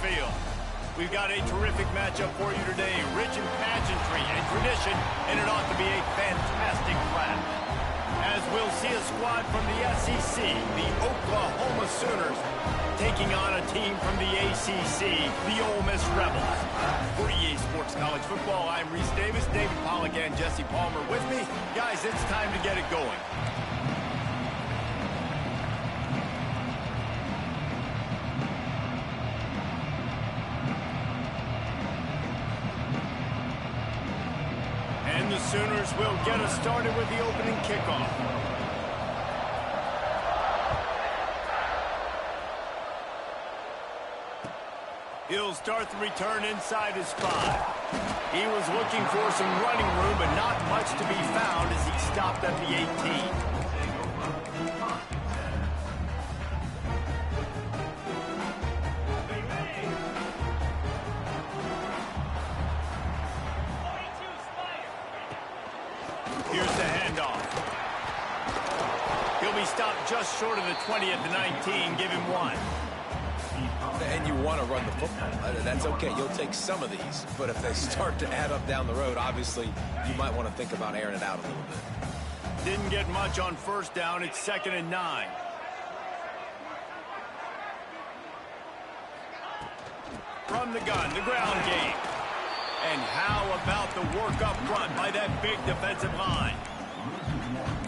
field. We've got a terrific matchup for you today, rich in pageantry and tradition, and it ought to be a fantastic clash. As we'll see a squad from the SEC, the Oklahoma Sooners, taking on a team from the ACC, the Ole Miss Rebels. For EA Sports College Football, I'm Reese Davis, David Pollack, and Jesse Palmer with me. Guys, it's time to get it going. And the Sooners will get us started with the opening kickoff. He'll start the return inside his 5. He was looking for some running room, but not much to be found as he stopped at the 18. Here's the handoff. He'll be stopped just short of the 20 at the 19. Give him 1. And you want to run the football. That's okay. You'll take some of these. But if they start to add up down the road, obviously, you might want to think about airing it out a little bit. Didn't get much on first down. It's 2nd and 9. From the gun, the ground game. And how about the work up front by that big defensive line?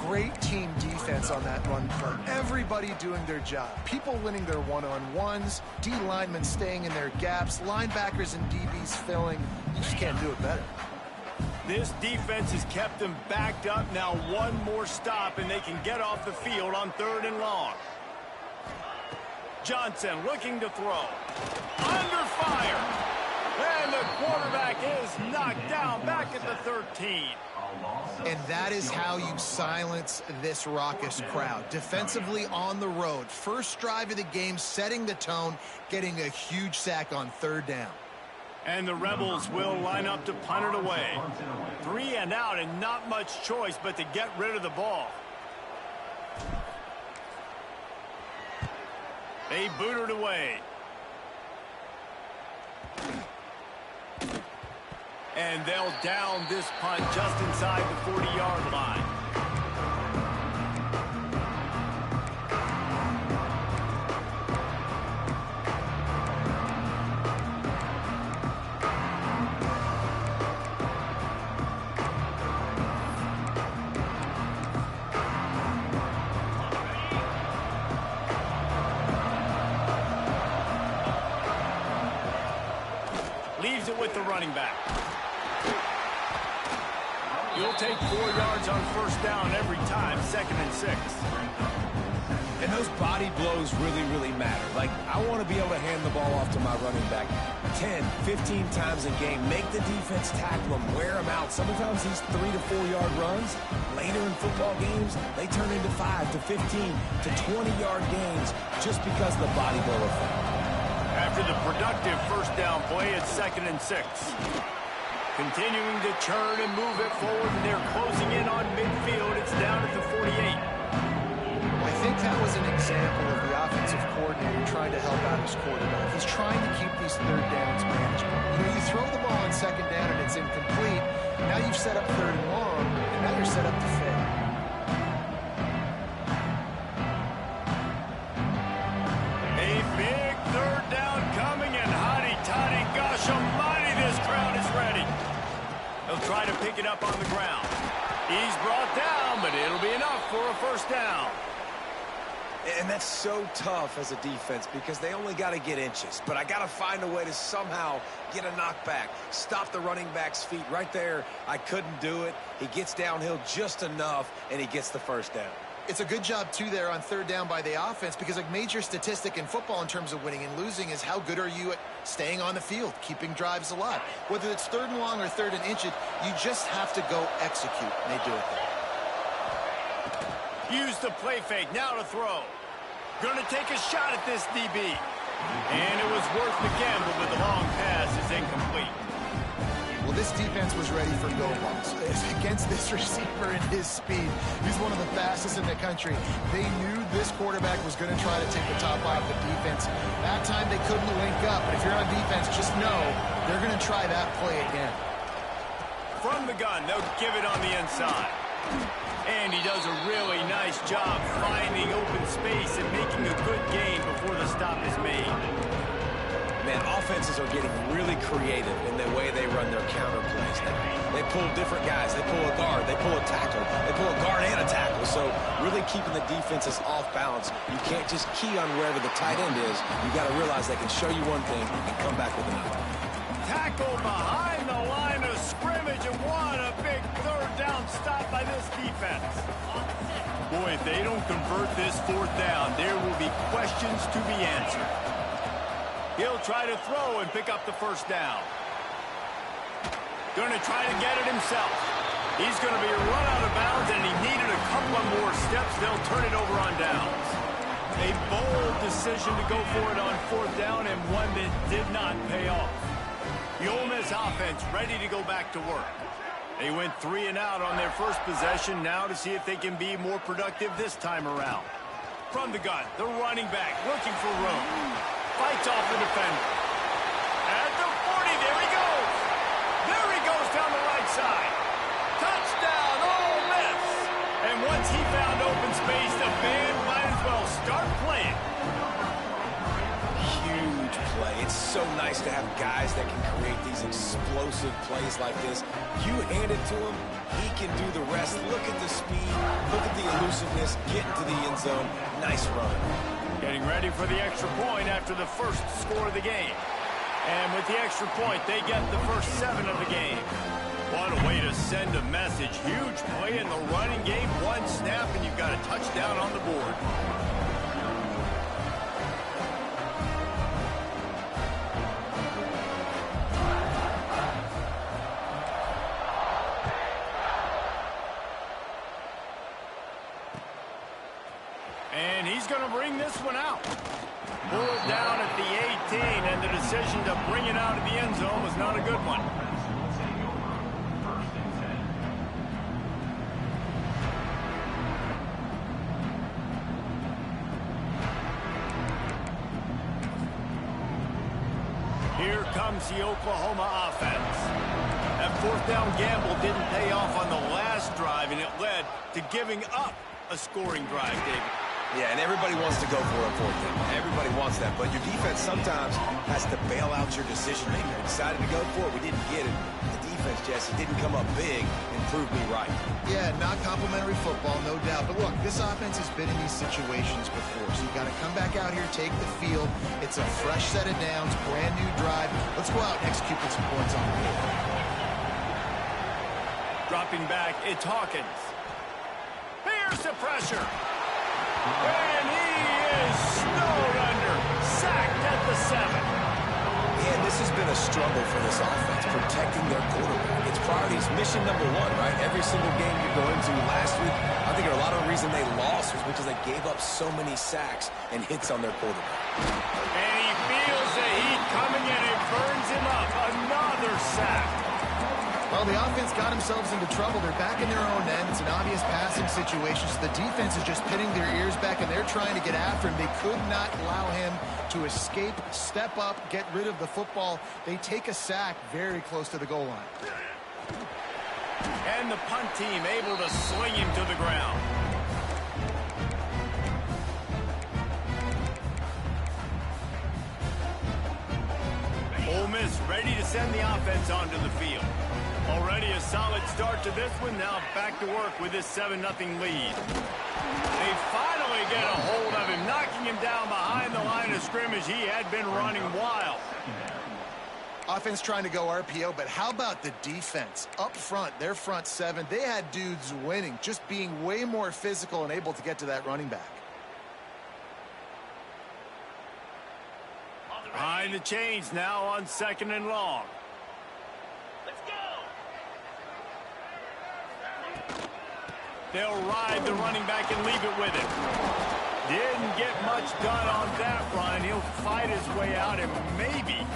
Great team defense on that run front. Everybody doing their job. People winning their one-on-ones, D linemen staying in their gaps, linebackers and DBs filling. You just can't do it better. This defense has kept them backed up. Now one more stop and they can get off the field on 3rd and long. Johnson looking to throw. Under fire. And the quarterback is knocked down back at the 13. And that is how you silence this raucous crowd. Defensively on the road. First drive of the game, setting the tone, getting a huge sack on 3rd down. And the Rebels will line up to punt it away. 3 and out and not much choice but to get rid of the ball. They boot it away. And they'll down this punt just inside the 40-yard line. Leaves it with the running back. You'll take 4 yards on first down every time, 2nd and 6. And those body blows really, really matter. Like, I want to be able to hand the ball off to my running back 10, 15 times a game. Make the defense tackle him, wear him out. Sometimes these 3 to 4 yard runs, later in football games, they turn into 5 to 15 to 20-yard gains just because of the body blow effect. After the productive first down play, it's 2nd and 6. Continuing to churn and move it forward, and they're closing in on midfield. It's down at the 48. I think that was an example of the offensive coordinator trying to help out his quarterback. He's trying to keep these 3rd downs manageable. You know, you throw the ball on 2nd down and it's incomplete. Now you've set up 3rd and long, and now you're set up to fail. A big 3rd down coming, and hotty-toddy, gosh almighty, this crowd is ready. He'll try to pick it up on the ground. He's brought down, but it'll be enough for a first down. And that's so tough as a defense because they only got to get inches. But I got to find a way to somehow get a knockback, stop the running back's feet right there. I couldn't do it. He gets downhill just enough, and he gets the first down. It's a good job, too, there on 3rd down by the offense because a major statistic in football in terms of winning and losing is how good are you at staying on the field, keeping drives alive. Whether it's 3rd and long or 3rd and inches, you just have to go execute, and they do it there. Use the play fake, now to throw. Going to take a shot at this DB. And it was worth the gamble, but the long pass is incomplete. Well, this defense was ready for go balls. Against this receiver and his speed, he's one of the fastest in the country. They knew this quarterback was going to try to take the top off the defense. That time they couldn't link up, but if you're on defense, just know they're going to try that play again. From the gun, they'll give it on the inside. And he does a really nice job finding open space and making a good game before the stop is made. Man, offenses are getting really creative in the way they run their counter plays now. They pull different guys. They pull a guard. They pull a tackle. They pull a guard and a tackle. So really keeping the defenses off balance. You can't just key on wherever the tight end is. You got to realize they can show you one thing and come back with another. Tackle behind the line of scrimmage, and what a big third down stop by this defense. Boy, if they don't convert this fourth down, there will be questions to be answered. He'll try to throw and pick up the first down. Going to try to get it himself. He's going to be run out of bounds, and he needed a couple of more steps. They'll turn it over on downs. A bold decision to go for it on fourth down, and one that did not pay off. The Ole Miss offense ready to go back to work. They went 3 and out on their first possession, now to see if they can be more productive this time around. From the gun, the running back looking for room. Fights off the defender. At the 40, there he goes. There he goes down the right side. Touchdown, Ole Miss. And once he found open space, the band might as well start playing. Huge play. It's so nice to have guys that can create these explosive plays like this. You hand it to him, he can do the rest. Look at the speed. Look at the elusiveness. Get into the end zone. Nice run. Getting ready for the extra point after the first score of the game. And with the extra point, they get the first 7 of the game. What a way to send a message. Huge play in the running game. One snap, and you've got a touchdown on the board. And he's going to bring this one out. Pull it down at the 18, and the decision to bring it out of the end zone was not a good one. Here comes the Oklahoma offense. That fourth down gamble didn't pay off on the last drive, and it led to giving up a scoring drive, David. Yeah, and everybody wants to go for a fourth down. Everybody wants that, but your defense sometimes has to bail out your decision making. We decided to go for it. We didn't get it. The defense, Jesse, didn't come up big and prove me right. Yeah, not complimentary football, no doubt. But look, this offense has been in these situations before, so you got to come back out here, take the field. It's a fresh set of downs, brand new drive. Let's go out and execute with some points on the board. Dropping back, it's Hawkins. Here's the pressure. And he is snowed under. Sacked at the 7. And this has been a struggle for this offense, protecting their quarterback. It's priorities, mission number 1, right? Every single game you're going to last week, I think a lot of the reason they lost was because they gave up so many sacks and hits on their quarterback. And he feels the heat coming and it burns him up. Another sack. Well, the offense got themselves into trouble. They're back in their own end. It's an obvious passing situation, so the defense is just pinning their ears back, and they're trying to get after him. They could not allow him to escape, step up, get rid of the football. They take a sack very close to the goal line. And the punt team able to sling him to the ground. Ole Miss ready to send the offense onto the field. Already a solid start to this one. Now back to work with this 7-0 lead. They finally get a hold of him, knocking him down behind the line of scrimmage. He had been running wild. Offense trying to go RPO, but how about the defense? Up front, their front 7, they had dudes winning, just being way more physical and able to get to that running back. Behind the chains now on 2nd and long. Let's go. They'll ride the running back and leave it with him. Didn't get much done on that run. He'll fight his way out and maybe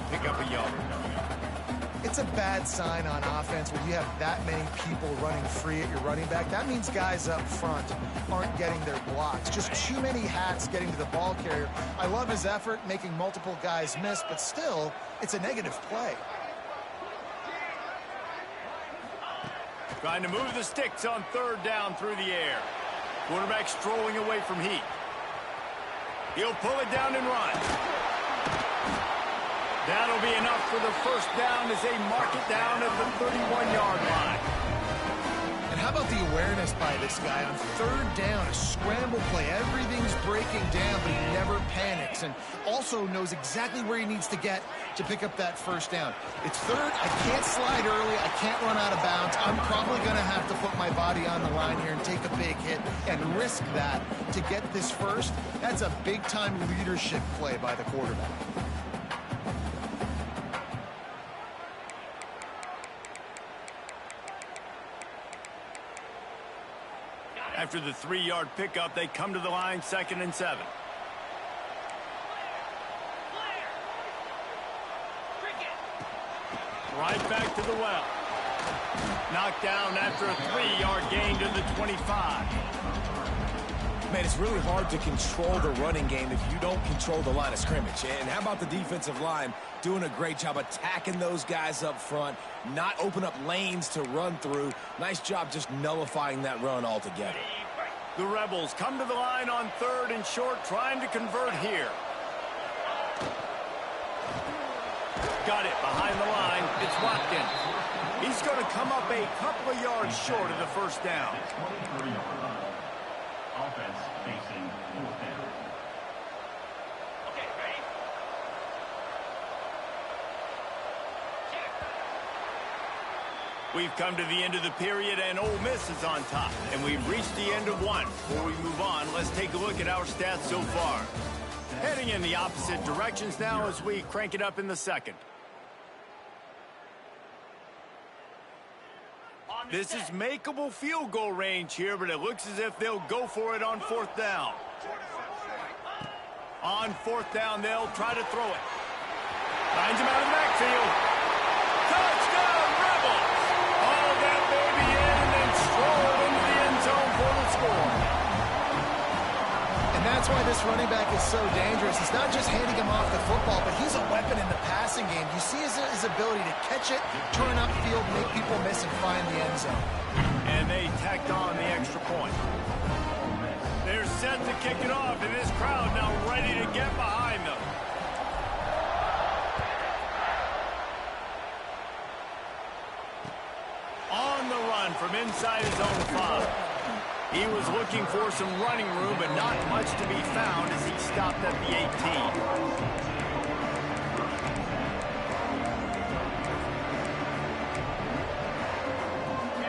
pick up a yard. It's a bad sign on offense when you have that many people running free at your running back. That means guys up front aren't getting their blocks. Just too many hats getting to the ball carrier. I love his effort, making multiple guys miss, but still, it's a negative play. Trying to move the sticks on third down through the air. Quarterback strolling away from heat. He'll pull it down and run. That'll be enough for the first down as they mark it down at the 31-yard line. And how about the awareness by this guy on third down, a scramble play. Everything's breaking down, but he never panics and also knows exactly where he needs to get to pick up that first down. It's third. I can't slide early. I can't run out of bounds. I'm probably going to have to put my body on the line here and take a big hit and risk that to get this first. That's a big-time leadership play by the quarterback. After the 3-yard pickup, they come to the line, 2nd and 7. Right back to the well. Knocked down after a 3-yard gain to the 25. Man, it's really hard to control the running game if you don't control the line of scrimmage. And how about the defensive line doing a great job attacking those guys up front, not open up lanes to run through. Nice job just nullifying that run altogether. The Rebels come to the line on 3rd and short, trying to convert here. Got it behind the line. It's Watkins. He's going to come up a couple of yards short of the first down. Offense facing 4th down. Okay, ready? We've come to the end of the period, and Ole Miss is on top. And we've reached the end of one. Before we move on, let's take a look at our stats so far. Heading in the opposite directions now as we crank it up in the second. This is makeable field goal range here, but it looks as if they'll go for it on 4th down. On 4th down, they'll try to throw it. Finds him out of the backfield. Touchdown, Rebels! All that baby in and then stroll into the end zone for the score. And that's why this running back is so dangerous. It's not just handing him off the football, but he's a weapon in the passing game. You see his ability to catch it, turn upfield, make people miss, and find the end zone. And they tacked on the extra point. They're set to kick it off, and this crowd now ready to get behind them. On the run from inside his own 5. He was looking for some running room, but not much to be found as he stopped at the 18.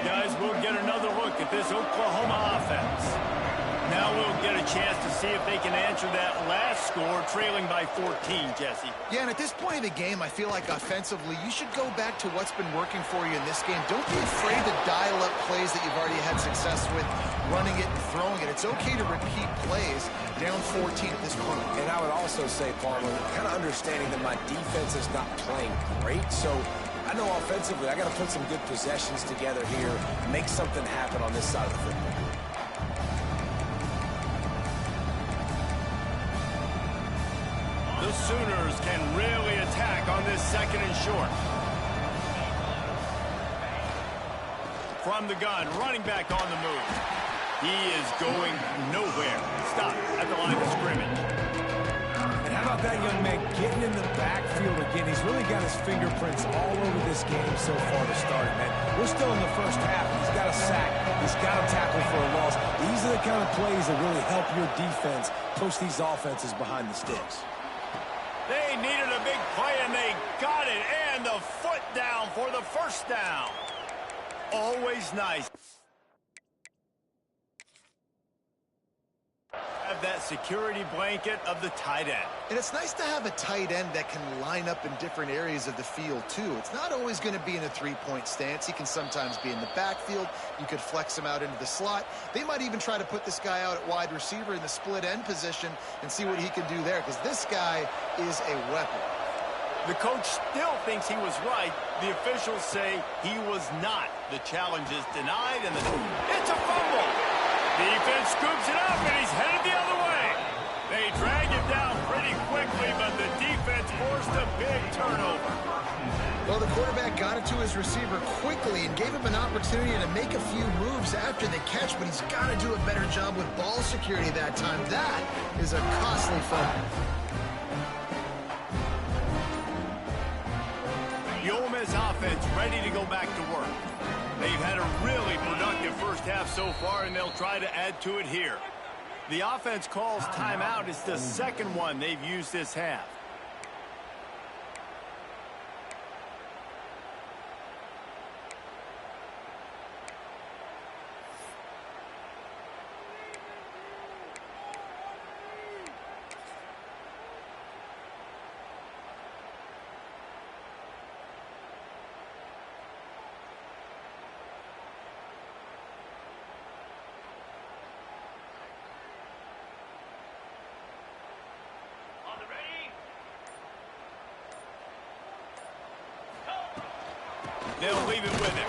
Guys, we'll get another look at this Oklahoma offense. Now we'll get a chance to see if they can answer that last score, trailing by 14, Jesse. Yeah, and at this point in the game, I feel like offensively, you should go back to what's been working for you in this game. Don't be afraid to dial up plays that you've already had success with, running it and throwing it. It's okay to repeat plays down 14 at this point. And I would also say, Palmer, kind of understanding that my defense is not playing great, so I know offensively I got to put some good possessions together here, make something happen on this side of the football. The Sooners can really attack on this 2nd and short. From the gun, running back on the move. He is going nowhere. Stop at the line of scrimmage. And how about that young man getting in the backfield again? He's really got his fingerprints all over this game so far to start it, man. We're still in the first half. He's got a sack. He's got a tackle for a loss. These are the kind of plays that really help your defense push these offenses behind the sticks. They needed a big play, and they got it. And the foot down for the first down. Always nice. Have that security blanket of the tight end. And it's nice to have a tight end that can line up in different areas of the field, too. It's not always going to be in a three-point stance. He can sometimes be in the backfield. You could flex him out into the slot. They might even try to put this guy out at wide receiver in the split end position and see what he can do there, because this guy is a weapon. The coach still thinks he was right. The officials say he was not. The challenge is denied, and it's a fumble. Defense scoops it up, and he's headed the other way. They drag him down pretty quickly, but the defense forced a big turnover. Well, the quarterback got it to his receiver quickly and gave him an opportunity to make a few moves after the catch, but he's got to do a better job with ball security that time. That is a costly fumble. The Ole Miss offense ready to go back to work. They've had a really productive first half so far, and they'll try to add to it here. The offense calls timeout. It's the second one they've used this half. They'll leave it with him.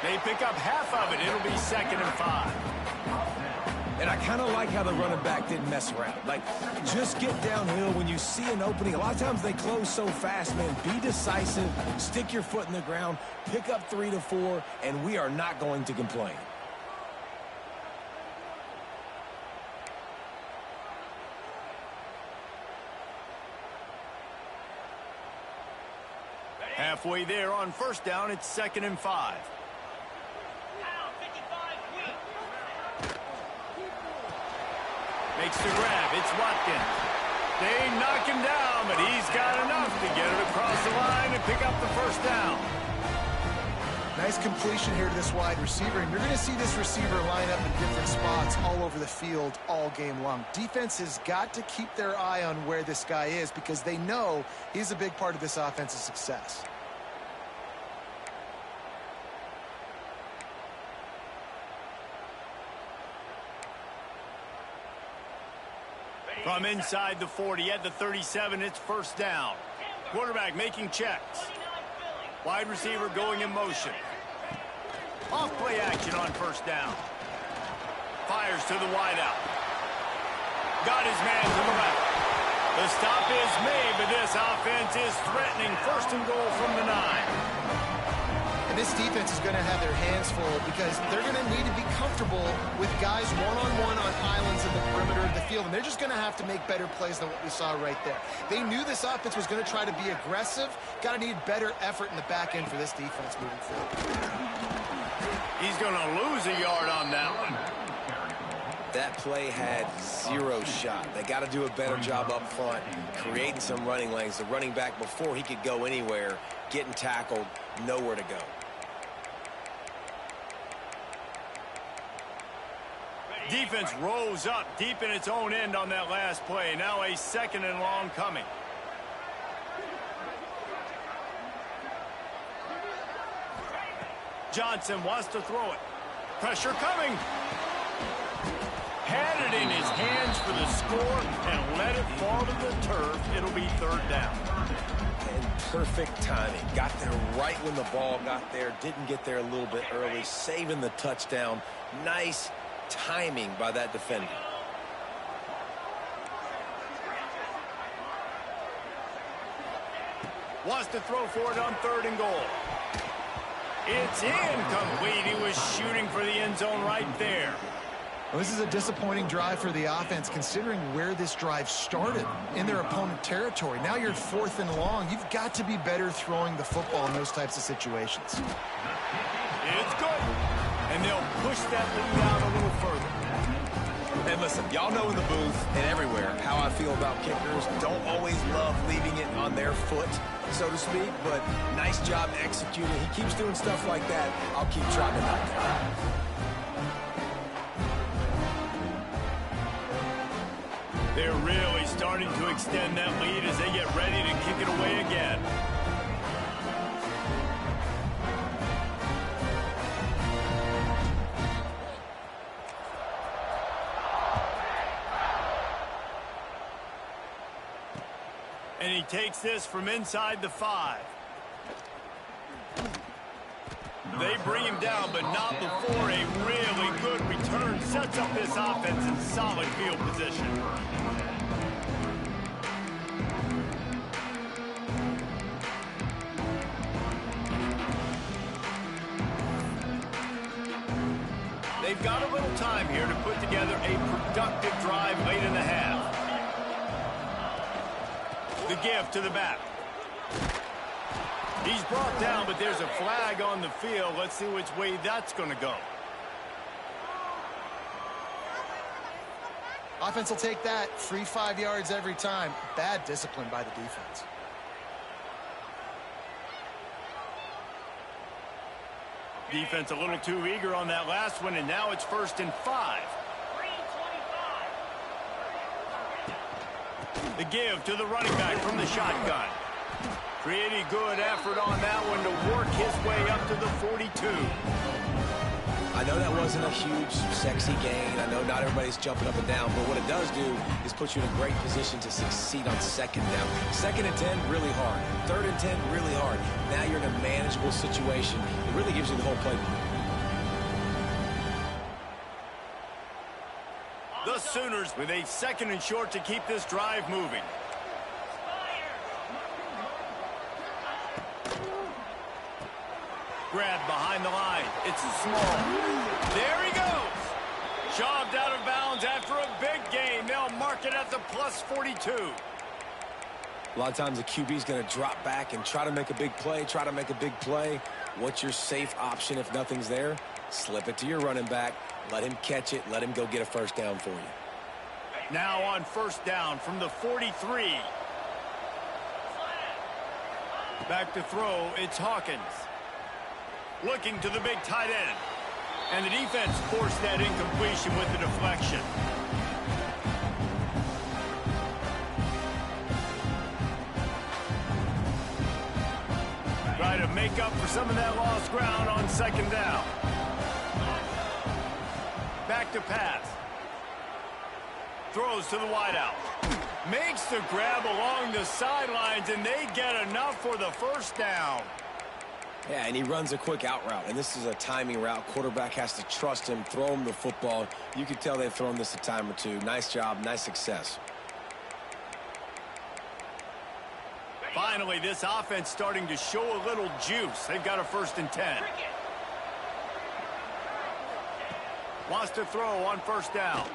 They pick up half of it. It'll be 2nd and 5. And I kind of like how the running back didn't mess around. Like, just get downhill when you see an opening. A lot of times they close so fast, man. Be decisive. Stick your foot in the ground. Pick up 3 to 4, and we are not going to complain. Halfway there on first down, it's 2nd and 5. Makes the grab. It's Watkins. They knock him down, but he's got enough to get it across the line and pick up the first down. Nice completion here to this wide receiver, and you're going to see this receiver line up in different spots all over the field all game long. Defense has got to keep their eye on where this guy is because they know he's a big part of this offense's success. From inside the 40 at the 37, it's first down. Quarterback making checks. Wide receiver going in motion. Off play action on first down. Fires to the wideout. Got his man to the left. The stop is made, but this offense is threatening 1st and goal from the 9. And this defense is going to have their hands full because they're going to need to be comfortable with guys one-on-one on islands in the perimeter of the field, and they're just going to have to make better plays than what we saw right there. They knew this offense was going to try to be aggressive. Got to need better effort in the back end for this defense moving forward. He's going to lose a yard on that one. That play had 0 shot. They got to do a better job up front, creating some running lanes. The running back, before he could go anywhere, getting tackled, nowhere to go. Defense rose up deep in its own end on that last play. Now a 2nd and long coming. Johnson wants to throw it. Pressure coming. Had it in his hands for the score and let it fall to the turf. It'll be 3rd down. And perfect timing. Got there right when the ball got there. Didn't get there a little bit early. Saving the touchdown. Nice timing by that defender. Wants to throw for it on 3rd and goal. It's incomplete. He was shooting for the end zone right there. Well, this is a disappointing drive for the offense considering where this drive started in their opponent territory. Now you're 4th and long. You've got to be better throwing the football in those types of situations. It's good. And they'll push that lead out a little further. And listen, y'all know in the booth and everywhere how I feel about kickers. Don't always love leaving it on their foot, so to speak, but nice job executing. He keeps doing stuff like that. I'll keep trying to knock it out. They're really starting to extend that lead as they get ready to kick it away again. And he takes this from inside the 5. They bring him down, but not before a really good return sets up this offense in solid field position. They've got a little time here to put together a productive drive late in the half. The give to the back. He's brought down, but there's a flag on the field. Let's see which way that's going to go. Offense will take that. Free 5 yards every time. Bad discipline by the defense. Defense a little too eager on that last one, and now it's 1st and 5. The give to the running back from the shotgun. Pretty good effort on that one to work his way up to the 42. I know that wasn't a huge, sexy gain. I know not everybody's jumping up and down, but what it does do is put you in a great position to succeed on 2nd down. 2nd and 10, really hard. 3rd and 10, really hard. Now you're in a manageable situation. It really gives you the whole playbook. The Sooners with a 2nd and short to keep this drive moving. Grab behind the line. It's small. There he goes. Shoved out of bounds after a big gain. They'll mark it at the plus 42. A lot of times the QB's going to drop back and try to make a big play, What's your safe option if nothing's there? Slip it to your running back. Let him catch it. Let him go get a 1st down for you. Now on 1st down from the 43. Back to throw. It's Hawkins. Looking to the big tight end. And the defense forced that incompletion with the deflection. Try to make up for some of that lost ground on 2nd down. Back to pass. Throws to the wideout. Makes the grab along the sidelines, and they get enough for the 1st down. Yeah, and he runs a quick out route, and this is a timing route. Quarterback has to trust him, throw him the football. You can tell they've thrown this a time or two. Nice job, nice success. Finally, this offense starting to show a little juice. They've got a 1st and 10. Wants to throw on 1st down.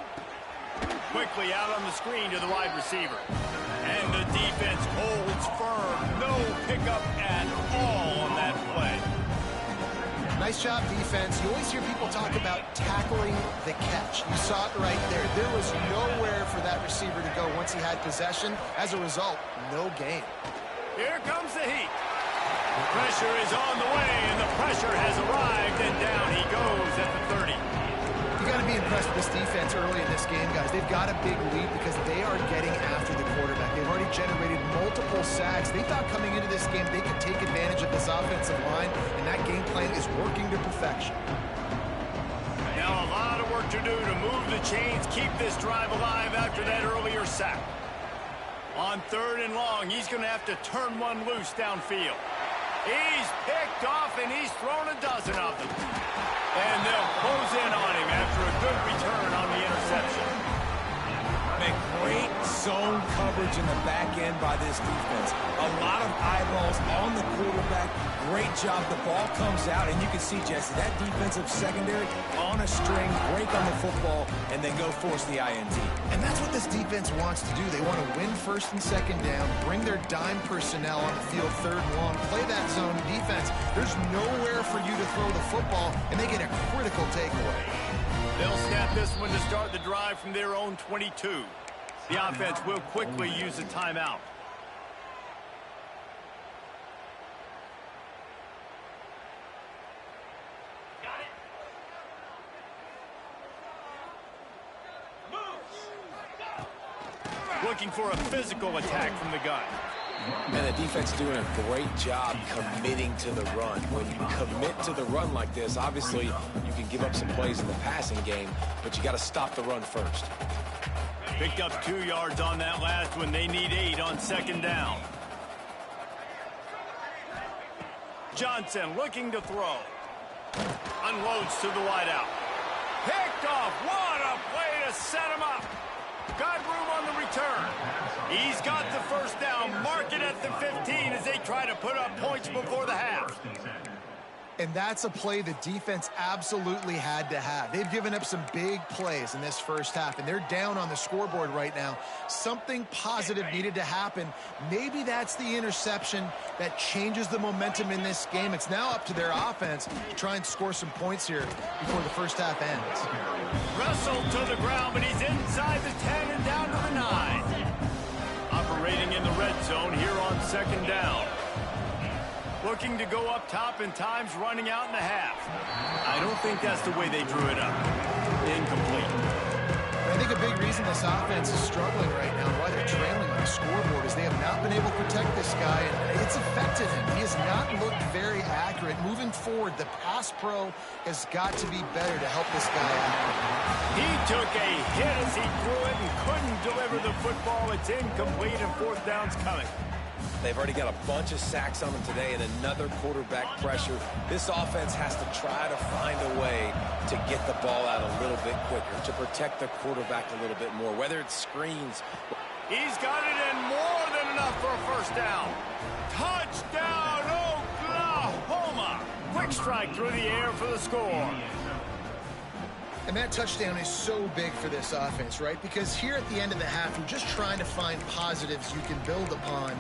Quickly out on the screen to the wide receiver. And the defense holds firm. No pickup at all on that play. Nice job, defense. You always hear people talk about tackling the catch. You saw it right there. There was nowhere for that receiver to go once he had possession. As a result, no gain. Here comes the heat. The pressure is on the way, and the pressure has arrived, and down he goes at the 30. You got to be impressed with this defense early in this game, guys. They've got a big lead because they are getting after the quarterback. They've already generated multiple sacks. They thought coming into this game they could take advantage of this offensive line, and that game plan is working to perfection. Now a lot of work to do to move the chains, keep this drive alive after that earlier sack. On 3rd and long, he's going to have to turn one loose downfield. He's picked off, and he's thrown a dozen of them. And they'll close in on him after a good return on the interception. Man, great zone coverage in the back end by this defense. A lot of eyeballs on the quarterback. Great job. The ball comes out, and you can see, Jesse, that defensive secondary on a string, break on the football, and then go force the INT. And that's what this defense wants to do. They want to win 1st and 2nd down, bring their dime personnel on the field 3rd and long, play that zone defense. There's nowhere for you to throw the football, and they get a critical takeaway. They'll snap this one to start the drive from their own 22. The offense will quickly use a timeout. Looking for a physical attack from the gun. And the defense doing a great job committing to the run. When you commit to the run like this, obviously you can give up some plays in the passing game, but you got to stop the run first. Picked up 2 yards on that last one. They need 8 on second down. Johnson looking to throw. Unloads to the wideout. Picked off. What a play to set him up. Got room on the return. He's got the first down. Mark it at the 15 as they try to put up points before the half. And that's a play the defense absolutely had to have. They've given up some big plays in this first half, and they're down on the scoreboard right now. Something positive needed to happen. Maybe that's the interception that changes the momentum in this game. It's now up to their offense to try and score some points here before the first half ends. Wrestled to the ground, but he's inside the 10 and down to the 9. Operating in the red zone here on second down. Looking to go up top, and time's running out in the half. I don't think that's the way they drew it up. Incomplete. I think a big reason this offense is struggling right now, why they're trailing on the scoreboard, is they have not been able to protect this guy, and it's affected him. He has not looked very accurate. Moving forward, the pass pro has got to be better to help this guy out. He took a hit as he threw it and couldn't deliver the football. It's incomplete, and fourth down's coming. They've already got a bunch of sacks on them today and another quarterback pressure. This offense has to try to find a way to get the ball out a little bit quicker, to protect the quarterback a little bit more, whether it's screens. He's got it in more than enough for a first down. Touchdown, Oklahoma! Quick strike through the air for the score. And that touchdown is so big for this offense, right? Because here at the end of the half, you're just trying to find positives you can build upon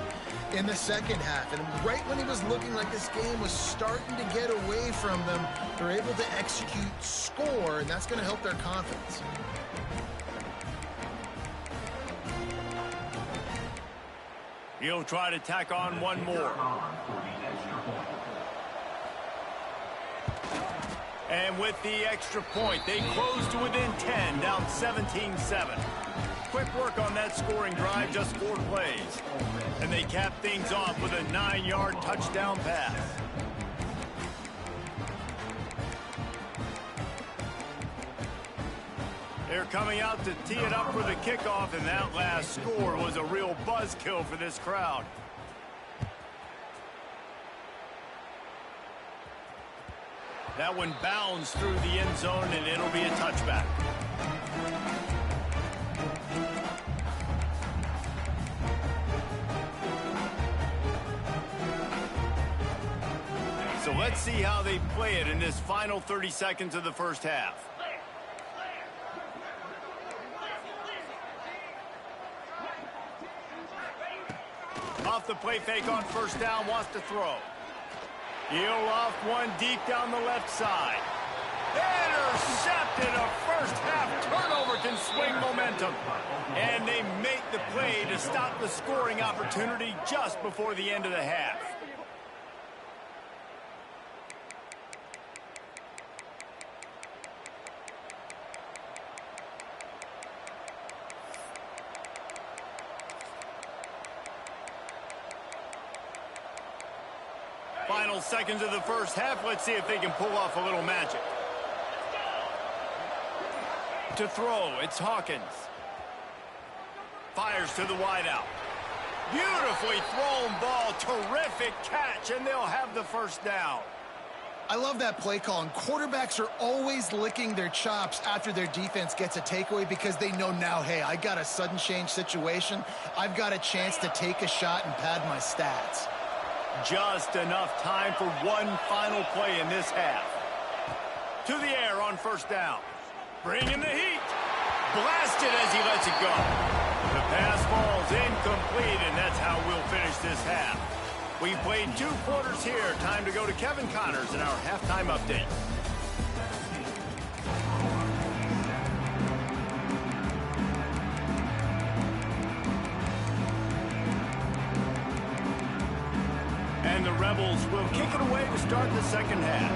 in the second half. And right when he was looking like this game was starting to get away from them, they're able to execute, score, and that's going to help their confidence. He'll try to tack on one more. And with the extra point, they close to within 10, down 17-7. Quick work on that scoring drive, just 4 plays. And they cap things off with a 9-yard touchdown pass. They're coming out to tee it up for the kickoff, and that last score was a real buzzkill for this crowd. That one bounds through the end zone, and it'll be a touchback. So let's see how they play it in this final 30 seconds of the first half. Off the play fake on first down, wants to throw. He'll off one deep down the left side. Intercepted. A first half turnover can swing momentum. And they make the play to stop the scoring opportunity just before the end of the half. Final seconds of the first half. Let's see if they can pull off a little magic. To throw, it's Hawkins. Fires to the wideout. Beautifully thrown ball. Terrific catch, and they'll have the first down. I love that play call, and quarterbacks are always licking their chops after their defense gets a takeaway because they know now, hey, I got a sudden change situation. I've got a chance to take a shot and pad my stats. Just enough time for one final play in this half. To the air on first down. Bringing the heat. Blasted as he lets it go. The pass falls incomplete, and that's how we'll finish this half. We've played 2 quarters here. Time to go to Kevin Connors in our halftime update. And the Rebels will kick it away to start the second half.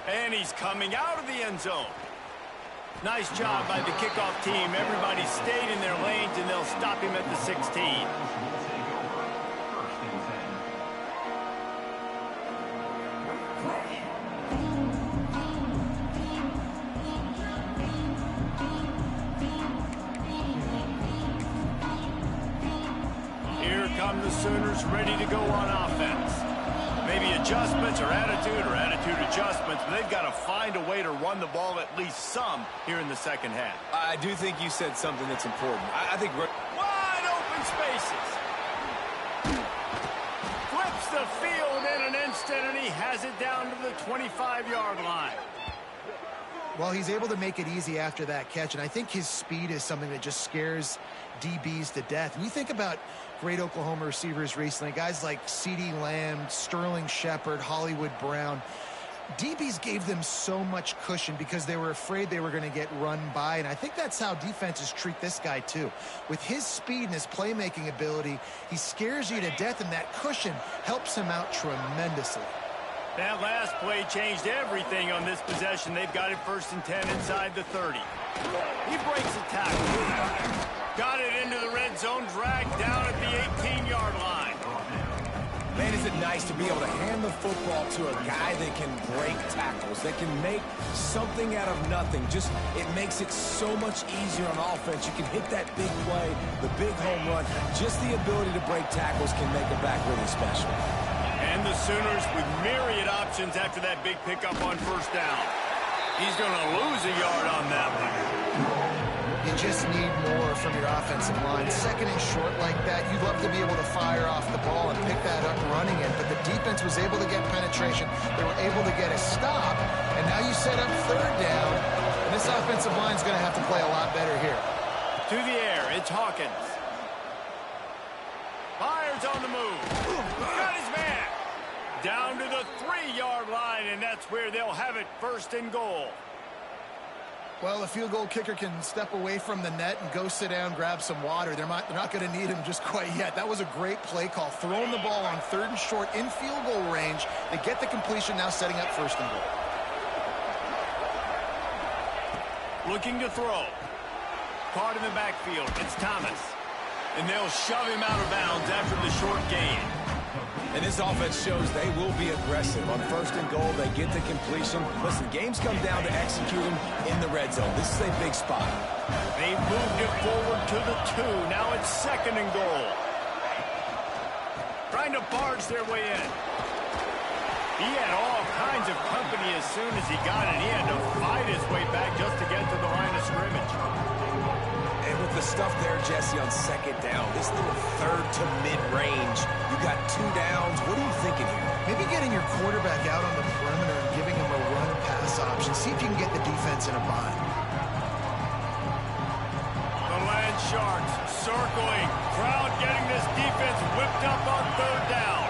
And he's coming out of the end zone. Nice job by the kickoff team. Everybody stayed in their lanes, and they'll stop him at the 16. Here come the Sooners ready to go on offense. Maybe adjustments or attitude adjustments, but they've got to find a way to run the ball at least some here in the second half. I do think you said something that's important. I think wide open spaces. Flips the field in an instant, and he has it down to the 25-yard line. Well, he's able to make it easy after that catch, and I think his speed is something that just scares DBs to death. When you think about great Oklahoma receivers recently, guys like CeeDee Lamb, Sterling Shepard, Hollywood Brown, DBs gave them so much cushion because they were afraid they were going to get run by, and I think that's how defenses treat this guy too. With his speed and his playmaking ability, he scares you to death, and that cushion helps him out tremendously. That last play changed everything on this possession. They've got it 1st and 10 inside the 30. He breaks a tackle. Got it into the red zone, dragged down at the 18-yard line. Man, is it nice to be able to hand the football to a guy that can break tackles, that can make something out of nothing. Just, it makes it so much easier on offense. You can hit that big play, the big home run. Just the ability to break tackles can make a back really special. And the Sooners with myriad options after that big pickup on 1st down. He's going to lose a yard on that one. You just need more from your offensive line. 2nd and short like that, you'd love to be able to fire off the ball and pick that up running it, but the defense was able to get penetration. They were able to get a stop, and now you set up 3rd down, and this offensive line is going to have to play a lot better here. To the air, it's Hawkins. Fires on the move. Got his man. Down to the 3-yard line, and that's where they'll have it 1st and goal. Well, a field goal kicker can step away from the net and go sit down, grab some water. They're not going to need him just quite yet. That was a great play call. Throwing the ball on 3rd and short in field goal range. They get the completion, now setting up 1st and goal. Looking to throw. Caught in the backfield. It's Thomas. And they'll shove him out of bounds after the short gain. And this offense shows they will be aggressive. On 1st and goal, they get the completion. Listen, games come down to executing in the red zone. This is a big spot. They moved it forward to the 2. Now it's 2nd and goal. Trying to barge their way in. He had all kinds of company as soon as he got it. He had to fight his way back just to get to the line of scrimmage. And with the stuff there, Jesse, on 2nd down, this little 3rd to mid-range, you got 2 downs. What are you thinking here? Maybe getting your quarterback out on the perimeter and giving him a run-pass option. See if you can get the defense in a bind. The Land Sharks circling. Crowd getting this defense whipped up on 3rd down.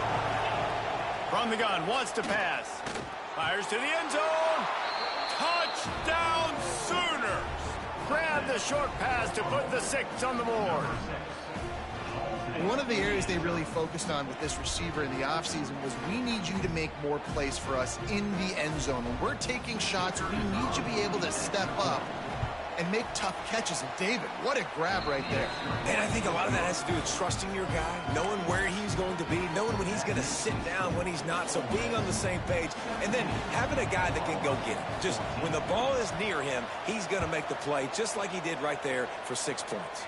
From the gun, wants to pass. Fires to the end zone. Touchdown, Sooners. Grab the short pass to put the 6 on the board. One of the areas they really focused on with this receiver in the offseason was we need you to make more plays for us in the end zone. When we're taking shots, we need you to be able to step up and make tough catches. And David, what a grab right there. And I think a lot of that has to do with trusting your guy, knowing where he's going to be, knowing when he's going to sit down, when he's not. So being on the same page, and then having a guy that can go get it. Just when the ball is near him, he's going to make the play, just like he did right there for 6 points.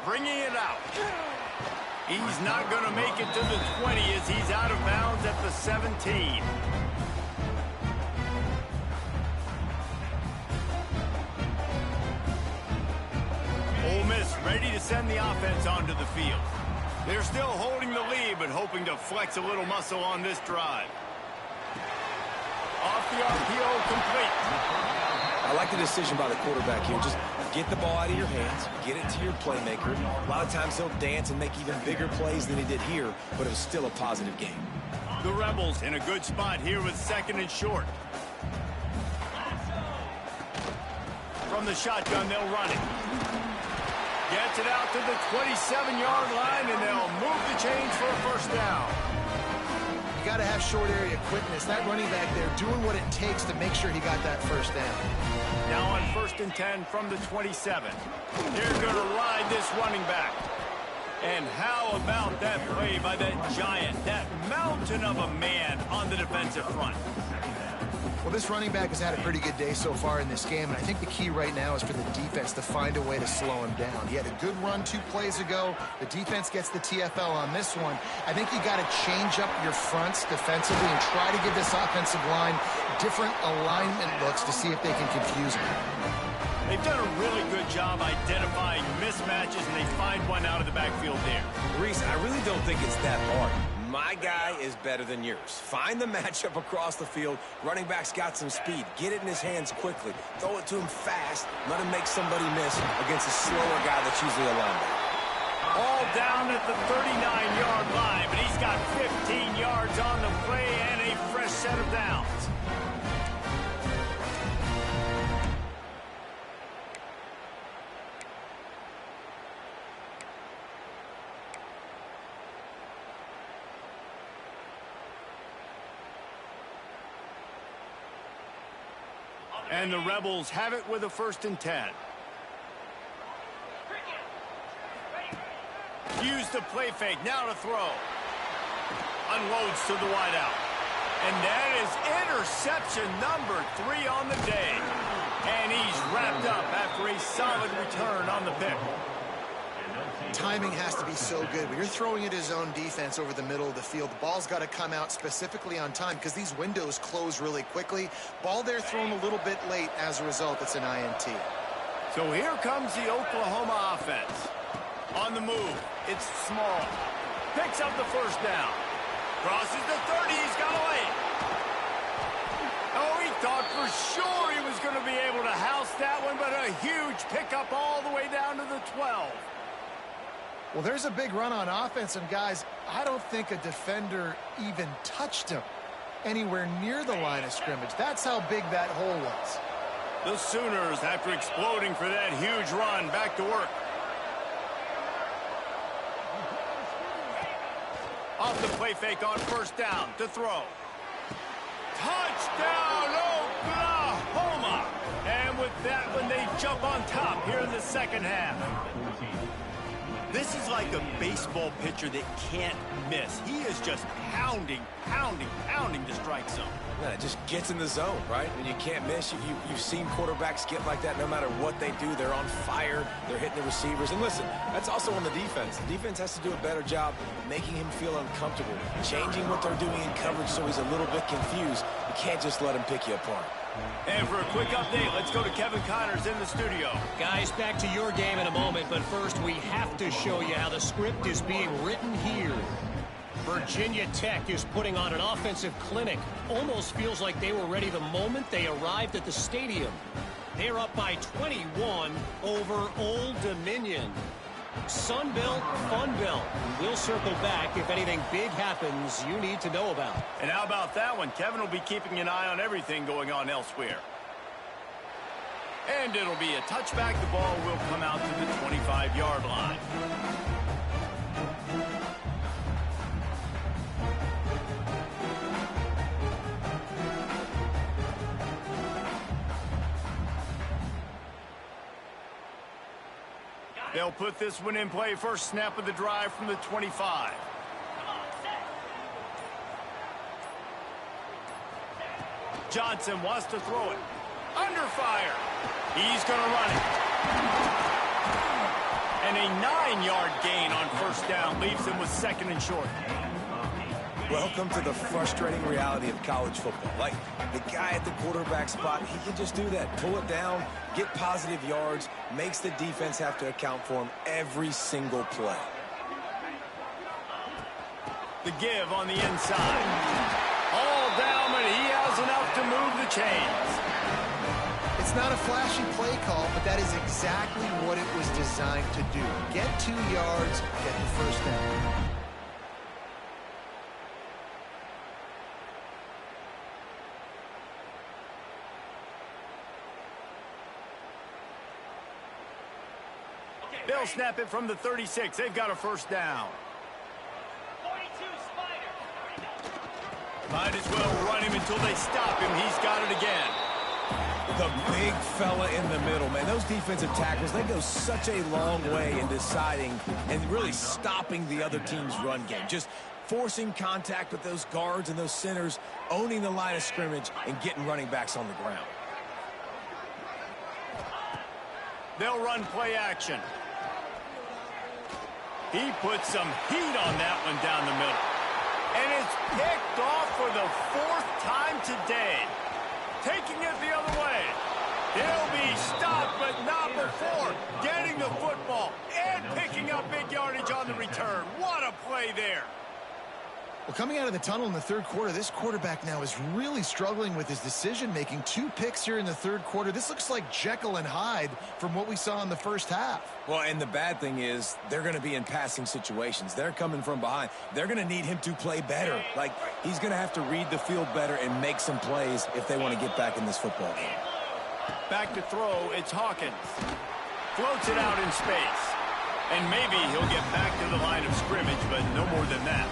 Bringing it out. He's not going to make it to the 20 as he's out of bounds at the 17. Ole Miss ready to send the offense onto the field. They're still holding the lead, but hoping to flex a little muscle on this drive. Off the RPO, complete. I like the decision by the quarterback here. Just get the ball out of your hands, get it to your playmaker. A lot of times he'll dance and make even bigger plays than he did here, but it was still a positive game. The Rebels in a good spot here with 2nd and short. From the shotgun, they'll run it. Gets it out to the 27-yard line, and they'll move the chains for a 1st down. You got to have short area quickness. That running back there doing what it takes to make sure he got that first down. Now on 1st and 10 from the 27. They're going to ride this running back. And how about that play by that giant, that mountain of a man on the defensive front? Well, this running back has had a pretty good day so far in this game, and I think the key right now is for the defense to find a way to slow him down. He had a good run 2 plays ago. The defense gets the TFL on this one. I think you got to change up your fronts defensively and try to give this offensive line different alignment looks to see if they can confuse him. They've done a really good job identifying mismatches, and they find one out of the backfield there. Reese, I really don't think it's that hard. My guy is better than yours. Find the matchup across the field. Running back's got some speed. Get it in his hands quickly. Throw it to him fast. Let him make somebody miss against a slower guy that's usually a linebacker. All down at the 39-yard line, but he's got 15 yards on the play and a fresh set of downs. And the Rebels have it with a 1st and 10. Use the play fake, now to throw. Unloads to the wideout. And that is interception number 3 on the day. And he's wrapped up after a solid return on the pick. Timing has to be so good. When you're throwing at his own defense over the middle of the field, the ball's got to come out specifically on time because these windows close really quickly. Ball there thrown a little bit late. As a result, it's an INT. So here comes the Oklahoma offense. On the move, it's small. Picks up the first down. Crosses the 30, he's got away. Oh, he thought for sure he was going to be able to house that one, but a huge pickup all the way down to the 12. Well, there's a big run on offense, and guys, I don't think a defender even touched him anywhere near the line of scrimmage. That's how big that hole was. The Sooners, after exploding for that huge run, back to work. Off the play fake on 1st down to throw. Touchdown, Oklahoma! And with that one, they jump on top here in the 2nd half. This is like a baseball pitcher that can't miss. He is just pounding, pounding, pounding the strike zone. Yeah, it just gets in the zone, right? And you can't miss. You've seen quarterbacks get like that no matter what they do. They're on fire. They're hitting the receivers. And listen, that's also on the defense. The defense has to do a better job making him feel uncomfortable, changing what they're doing in coverage so he's a little bit confused. You can't just let him pick you apart. And for a quick update, let's go to Kevin Connors in the studio. Guys, back to your game in a moment, but first we have to show you how the script is being written here. Virginia Tech is putting on an offensive clinic. Almost feels like they were ready the moment they arrived at the stadium. They're up by 21 over Old Dominion. Sun Belt, Fun Belt. We'll circle back if anything big happens you need to know about. And how about that one? Kevin will be keeping an eye on everything going on elsewhere. And it'll be a touchback. The ball will come out to the 25-yard line. They'll put this one in play. First snap of the drive from the 25. Johnson wants to throw it. Under fire. He's going to run it. And a 9-yard gain on 1st down leaves him with 2nd and short. Welcome to the frustrating reality of college football. Like, the guy at the quarterback spot, he can just do that. Pull it down, get positive yards, makes the defense have to account for him every single play. The give on the inside. All down, but he has enough to move the chains. It's not a flashy play call, but that is exactly what it was designed to do. Get 2 yards, get the first down. They'll snap it from the 36. They've got a 1st down. 42 Spider. Might as well run him until they stop him. He's got it again. The big fella in the middle, man. Those defensive tackles, they go such a long way in deciding and really stopping the other team's run game. Just forcing contact with those guards and those centers, owning the line of scrimmage, and getting running backs on the ground. They'll run play action. He put some heat on that one down the middle. And it's picked off for the 4th time today. Taking it the other way. He'll be stopped, but not before getting the football and picking up big yardage on the return. What a play there. Well, coming out of the tunnel in the third quarter, this quarterback now is really struggling with his decision-making. 2 picks here in the third quarter. This looks like Jekyll and Hyde from what we saw in the first half. Well, and the bad thing is they're going to be in passing situations. They're coming from behind. They're going to need him to play better. Like, he's going to have to read the field better and make some plays if they want to get back in this football game. Back to throw, it's Hawkins. Floats it out in space. And maybe he'll get back to the line of scrimmage, but no more than that.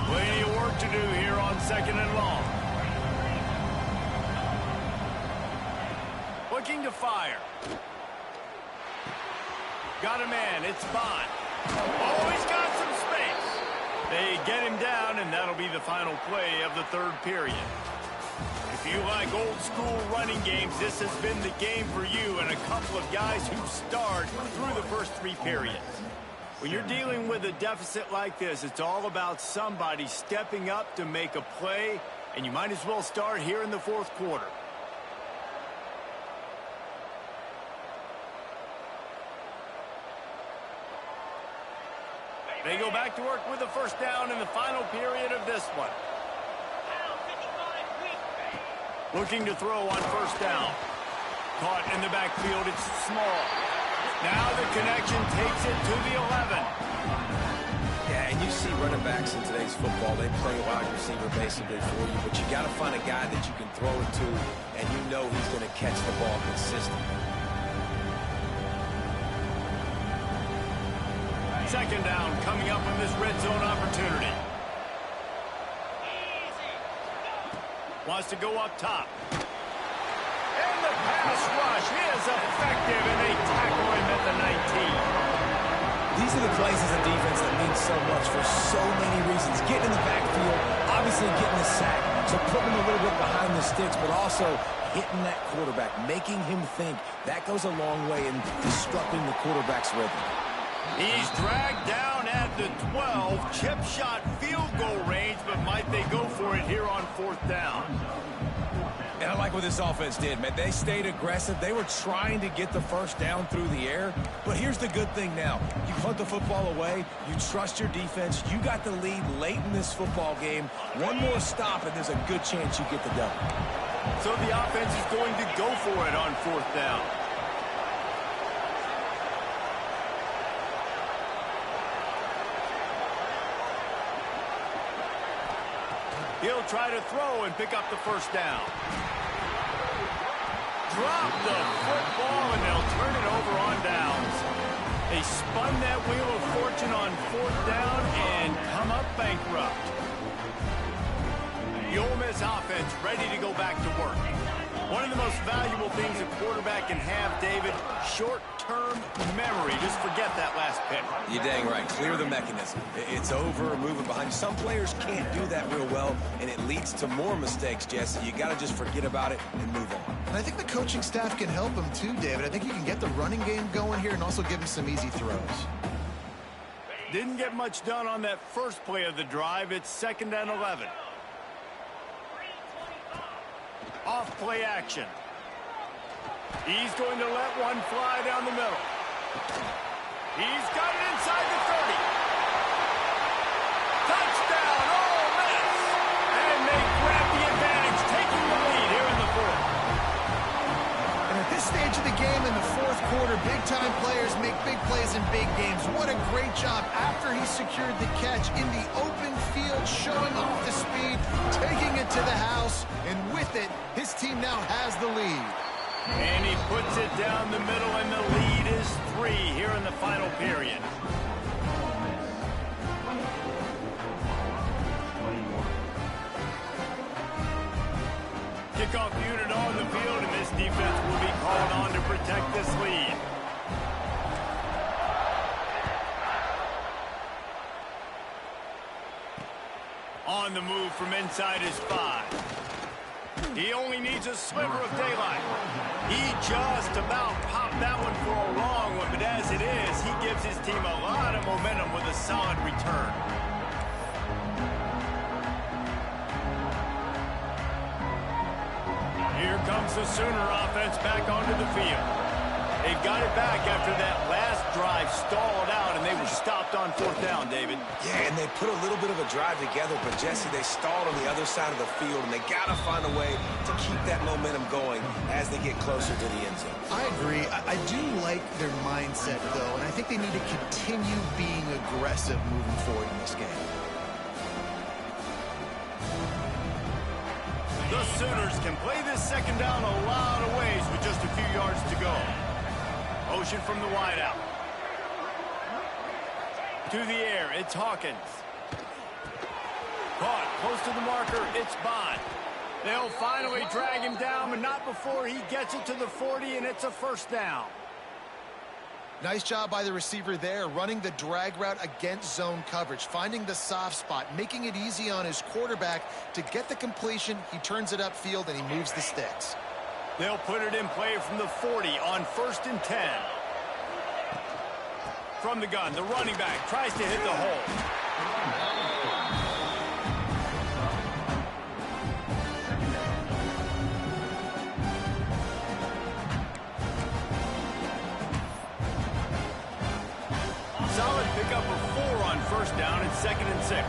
Plenty of work to do here on 2nd and long. Looking to fire. Got a man. It's Bond. Oh, he's got some space. They get him down, and that'll be the final play of the third period. If you like old school running games, this has been the game for you and a couple of guys who've starred through the first 3 periods. When you're dealing with a deficit like this, it's all about somebody stepping up to make a play, and you might as well start here in the 4th quarter. They go back to work with the first down in the final period of this one. Looking to throw on first down. Caught in the backfield, it's small. Now the connection takes it to the 11. Yeah, and you see running backs in today's football, they play wide receiver basically for you, but you got to find a guy that you can throw it to, and you know he's going to catch the ball consistently. Second down coming up on this red zone opportunity. Wants to go up top. And the pass rush is effective, and they tackle him at the 19. These are the plays as a defense that mean so much for so many reasons. Getting in the backfield, obviously getting the sack, so putting him a little bit behind the sticks, but also hitting that quarterback, making him think. That goes a long way in disrupting the quarterback's rhythm. He's dragged down at the 12, chip shot field goal range, but might they go for it here on 4th down? And I like what this offense did, man. They stayed aggressive. They were trying to get the first down through the air. But here's the good thing now. You punt the football away. You trust your defense. You got the lead late in this football game. One more stop, and there's a good chance you get the double. So the offense is going to go for it on 4th down. He'll try to throw and pick up the first down. Drop the football, and they'll turn it over on downs. They spun that wheel of fortune on 4th down and come up bankrupt. The Ole Miss offense ready to go back to work. One of the most valuable things a quarterback can have, David, short-term memory. Just forget that last pick. You're dang right. Clear the mechanism. It's over, move it behind you. Some players can't do that real well, and it leads to more mistakes, Jesse. You got to just forget about it and move on. And I think the coaching staff can help him too, David. I think you can get the running game going here and also give him some easy throws. Didn't get much done on that first play of the drive. It's 2nd and 11. Off play action. He's going to let one fly down the middle. He's got it inside the 30. Touchdown, Ole Miss! And they grab the advantage, taking the lead here in the 4th. And at this stage of the game in the 4th quarter, big Big-time players make big plays in big games. What a great job after he secured the catch in the open field, showing off the speed, taking it to the house, and with it, his team now has the lead. And he puts it down the middle, and the lead is 3 here in the final period. Kickoff unit on the field, and this defense will be called on to protect this lead. On the move from inside his 5. He only needs a sliver of daylight. He just about popped that one for a long one, but as it is, he gives his team a lot of momentum with a solid return. Here comes the Sooner offense back onto the field. They've got it back after that last drive stalled out, and they were stopped on 4th down, David. Yeah, and they put a little bit of a drive together, but Jesse, they stalled on the other side of the field, and they got to find a way to keep that momentum going as they get closer to the end zone. I agree. I do like their mindset, though, and I think they need to continue being aggressive moving forward in this game. The Sooners can play this second down a lot of ways with just a few yards to go. Motion from the wideout. To the air, it's Hawkins. Caught close to the marker, it's Bond. They'll finally drag him down, but not before he gets it to the 40, and it's a 1st down. Nice job by the receiver there, running the drag route against zone coverage, finding the soft spot, making it easy on his quarterback to get the completion. He turns it upfield, and he moves the sticks. They'll put it in play from the 40 on 1st and 10. From the gun, the running back tries to hit the hole. Solid pickup of 4 on 1st down and 2nd and 6.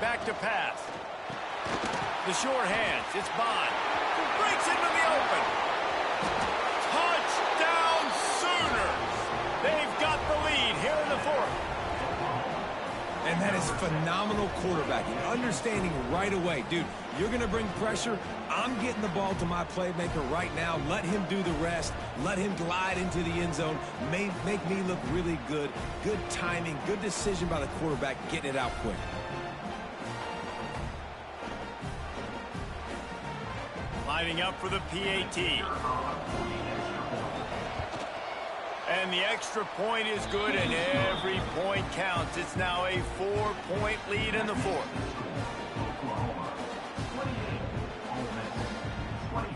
Back to pass. The short hands, it's Bond. Breaks into the open. Touchdown Sooners! They've got the lead here in the 4th. And that is phenomenal quarterbacking, understanding right away. Dude, you're going to bring pressure. I'm getting the ball to my playmaker right now. Let him do the rest. Let him glide into the end zone. Make me look really good. Good timing, good decision by the quarterback, getting it out quick. Lining up for the PAT. And the extra point is good, and every point counts. It's now a 4-point lead in the 4th. Oklahoma 28, Ole Miss 24.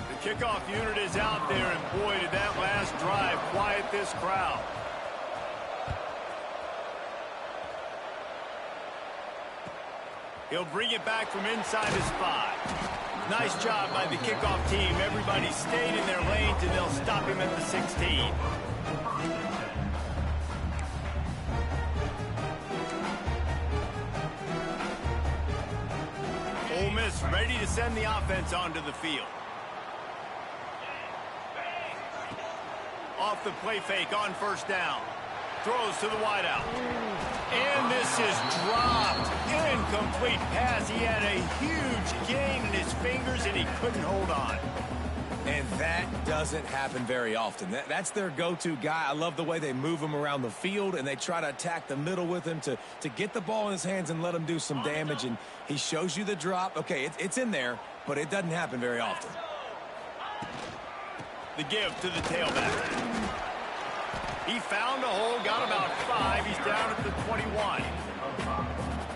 The kickoff unit is out there, and boy, did that last drive quiet this crowd. He'll bring it back from inside his 5. Nice job by the kickoff team. Everybody stayed in their lanes, and they'll stop him at the 16. Ole Miss ready to send the offense onto the field. Off the play fake on 1st down. Throws to the wideout. And this is dropped. Incomplete pass. He had a huge gain in his fingers, and he couldn't hold on. And that doesn't happen very often. That's their go-to guy. I love the way they move him around the field, and they try to attack the middle with him to get the ball in his hands and let him do some damage. And he shows you the drop. Okay, it's in there, but it doesn't happen very often. The give to the tailback. He found a hole, got about 5. He's down at the 21.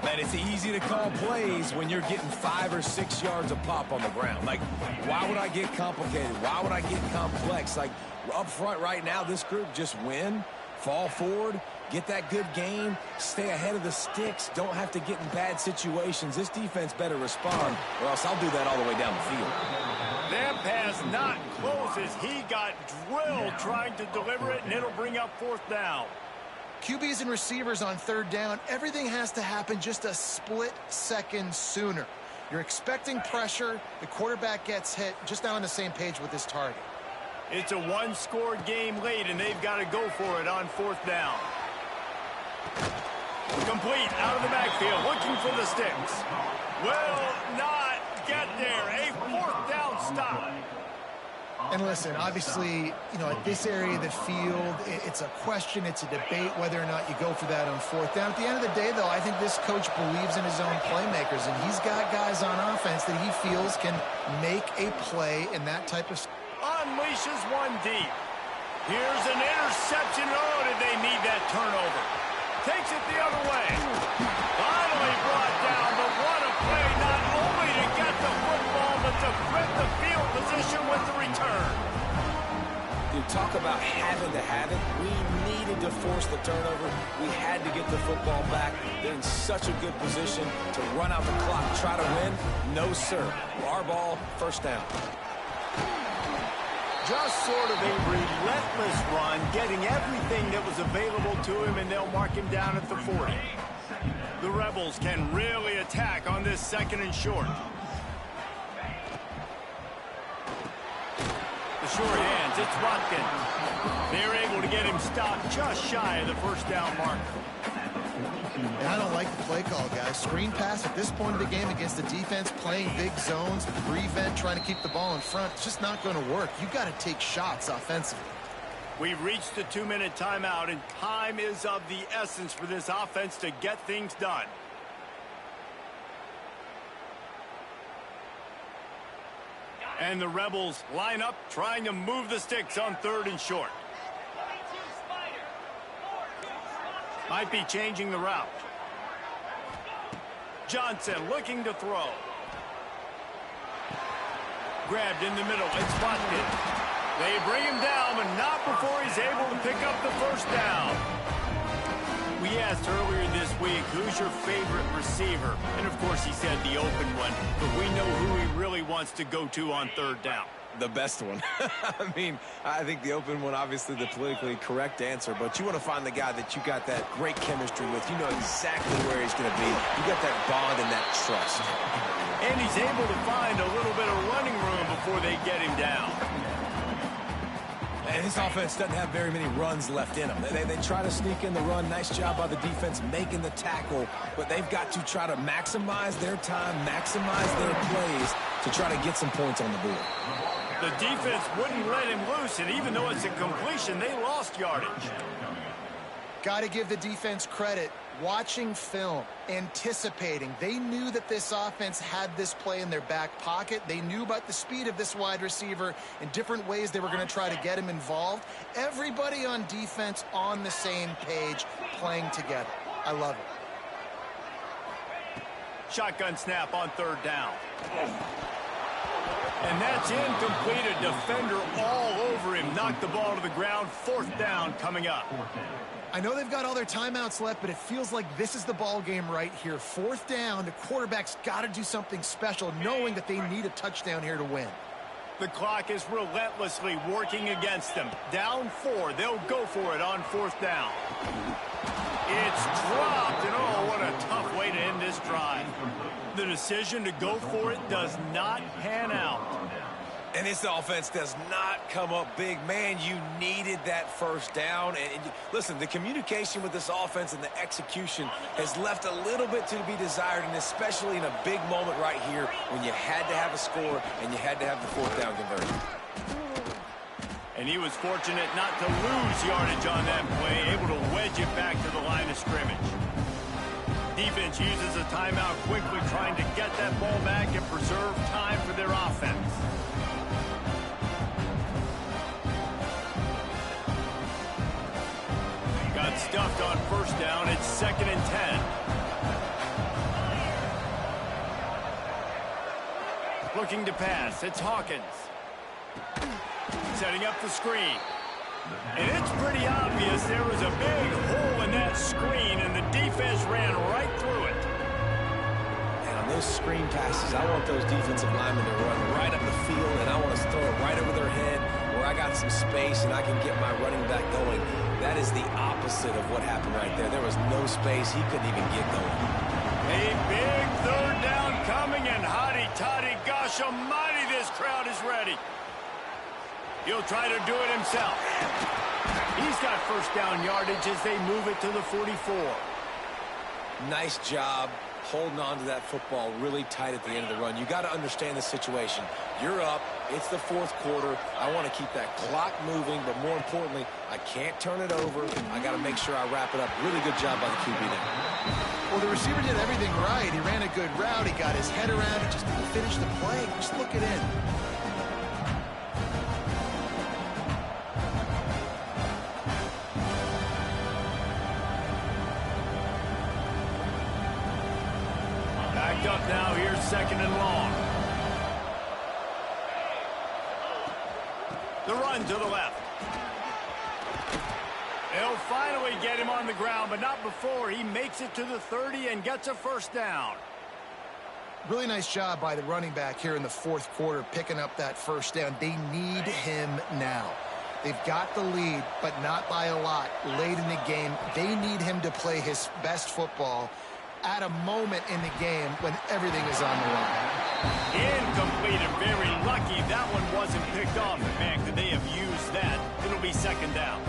Man, it's easy to call plays when you're getting 5 or 6 yards of pop on the ground. Like, why would I get complicated? Why would I get complex? Like, up front right now, this group just win, fall forward, get that good game, stay ahead of the sticks, don't have to get in bad situations. This defense better respond, or else I'll do that all the way down the field. That pass not close as he got drilled trying to deliver it, and it'll bring up 4th down. QBs and receivers on 3rd down, everything has to happen just a split second sooner. You're expecting pressure. The quarterback gets hit. Just not on the same page with his target. It's a one-score game late, and they've got to go for it on 4th down. Complete out of the backfield, looking for the sticks. Will not get there. A 4th down stop. And listen, obviously, at this area of the field, it's a question, it's a debate whether or not you go for that on 4th down. At the end of the day, though, I think this coach believes in his own playmakers, and he's got guys on offense that he feels can make a play in that type of... Unleashes one deep. Here's an interception. Oh, did they need that turnover? Takes it the other way. Finally brought down, but what a play, not only to get the football, but to flip the field position with the return. You talk about having to have it. We needed to force the turnover. We had to get the football back. They're in such a good position to run out the clock, try to win. No, sir. Our ball, 1st down. Just sort of a relentless run, getting everything that was available to him, and they'll mark him down at the 40. The Rebels can really attack on this 2nd and short. The short hands, it's Watkins. They're able to get him stopped just shy of the 1st down marker. And I don't like the play call, guys. Screen pass at this point of the game against the defense, playing big zones, prevent, trying to keep the ball in front. It's just not going to work. You got to take shots offensively. We've reached the 2-minute timeout, and time is of the essence for this offense to get things done. And the Rebels line up, trying to move the sticks on 3rd and short. Might be changing the route. Johnson looking to throw. Grabbed in the middle. It's Watkins. They bring him down, but not before he's able to pick up the 1st down. We asked earlier this week, who's your favorite receiver? And, of course, he said the open one. But we know who he really wants to go to on 3rd down. The best one. I mean, I think the open one, obviously the politically correct answer, but you want to find the guy that you got that great chemistry with. You know exactly where he's going to be. You got that bond and that trust. And he's able to find a little bit of running room before they get him down. And his offense doesn't have very many runs left in them. They try to sneak in the run. Nice job by the defense making the tackle, but they've got to try to maximize their time, maximize their plays to try to get some points on the board. The defense wouldn't let him loose, and even though it's a completion, they lost yardage. Got to give the defense credit. Watching film, anticipating. They knew that this offense had this play in their back pocket. They knew about the speed of this wide receiver and different ways they were going to try to get him involved. Everybody on defense on the same page, playing together. I love it. Shotgun snap on 3rd down. And that's incomplete. A defender all over him. Knocked the ball to the ground. 4th down coming up. I know they've got all their timeouts left, but it feels like this is the ball game right here. 4th down, the quarterback's got to do something special, knowing that they need a touchdown here to win. The clock is relentlessly working against them. Down 4, they'll go for it on 4th down. It's dropped, and oh, what a tough way to end this drive. The decision to go for it does not pan out. And this offense does not come up big. Man, you needed that 1st down. And listen, the communication with this offense and the execution has left a little bit to be desired, and especially in a big moment right here when you had to have a score and you had to have the 4th down conversion. And he was fortunate not to lose yardage on that play, able to wedge it back to the line of scrimmage. Defense uses a timeout quickly, trying to get that ball back and preserve time for their offense. Got stuffed on 1st down. It's 2nd and 10. Looking to pass. It's Hawkins. Setting up the screen. And it's pretty obvious there was a big hole in that screen, and the defense ran right through it. And on those screen passes, I want those defensive linemen to run right up the field, and I want to throw it right over their head where I got some space and I can get my running back going. That is the opposite of what happened right there. There was no space. He couldn't even get going. A big third down coming, and hotty-toddy, gosh almighty, this crowd is ready. He'll try to do it himself. He's got first down yardage as they move it to the 44. Nice job holding on to that football really tight at the end of the run. You got to understand the situation. You're up. It's the fourth quarter. I want to keep that clock moving, but more importantly, I can't turn it over. I got to make sure I wrap it up. Really good job by the QB there. Well, the receiver did everything right. He ran a good route. He got his head around it. Just didn't finish the play. Just look it in. Backed up now. Here's second and long. The run to the left. They'll finally get him on the ground, but not before he makes it to the 30 and gets a first down. Really nice job by the running back here in the fourth quarter, picking up that first down. They need him now. They've got the lead, but not by a lot. Late in the game, they need him to play his best football at a moment in the game when everything is on the line. Incomplete, and very lucky that one wasn't picked off. Man, could they have used that? It'll be second down.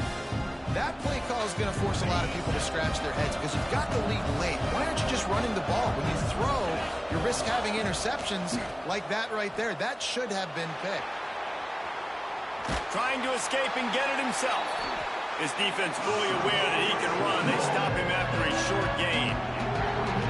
That play call is going to force a lot of people to scratch their heads because you've got the lead late. Why aren't you just running the ball? When you throw, you risk having interceptions like that right there. That should have been picked. Trying to escape and get it himself. His defense fully aware that he can run. They stop him after a short gain.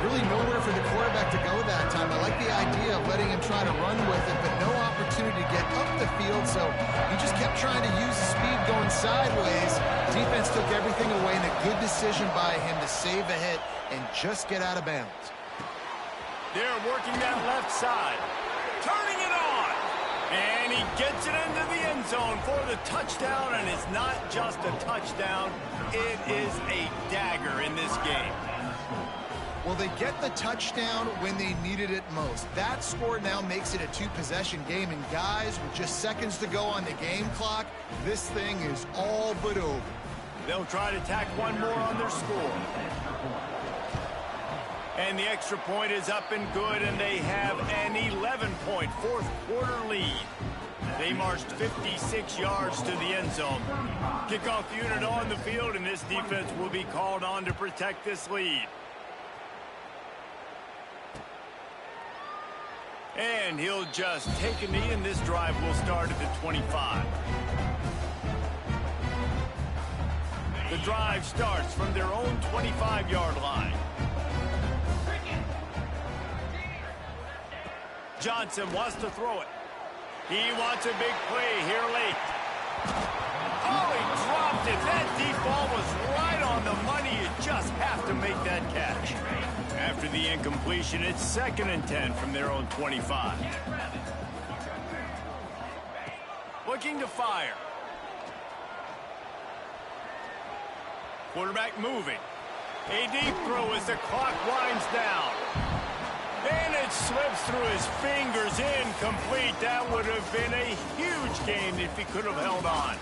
Really nowhere for the quarterback to go that time. I like the idea of letting him try to run with it, but no opportunity to get up the field, so he just kept trying to use the speed going sideways. Defense took everything away, and a good decision by him to save a hit and just get out of bounds. They're working that left side. Turning it on. And he gets it into the end zone for the touchdown, and it's not just a touchdown. It is a dagger in this game. Well, they get the touchdown when they needed it most. That score now makes it a two-possession game, and guys, with just seconds to go on the game clock, this thing is all but over. They'll try to tack one more on their score. And the extra point is up and good, and they have an 11-point fourth-quarter lead. They marched 56 yards to the end zone. Kickoff unit on the field, and this defense will be called on to protect this lead. And he'll just take a knee, and this drive will start at the 25. The drive starts from their own 25-yard line. Johnson wants to throw it. He wants a big play here late. Oh, he dropped it. That deep ball was right on the money. You just have to make that catch. After the incompletion, it's 2nd and 10 from their own 25. Looking to fire. Quarterback moving. A deep throw as the clock winds down. And it slips through his fingers, incomplete. That would have been a huge game if he could have held on.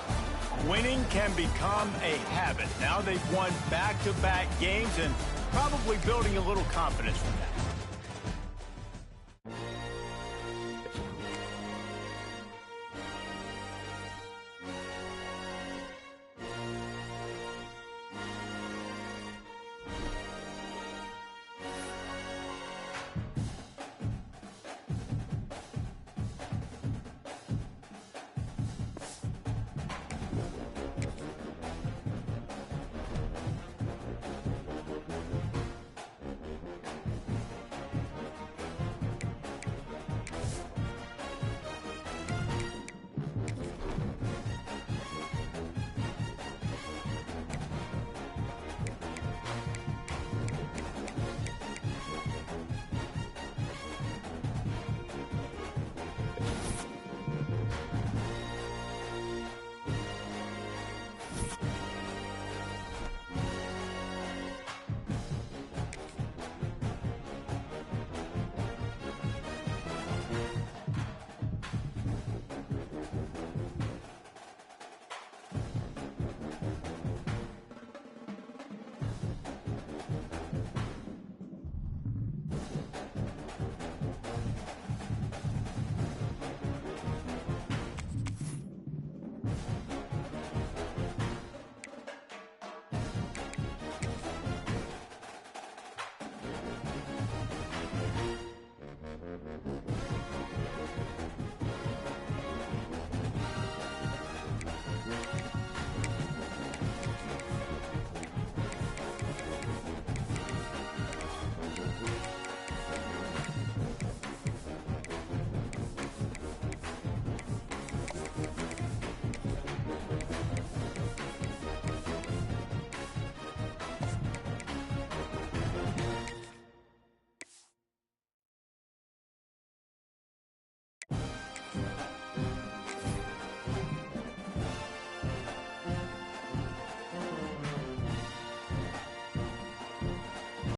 Winning can become a habit. Now they've won back-to-back games and probably building a little confidence from that.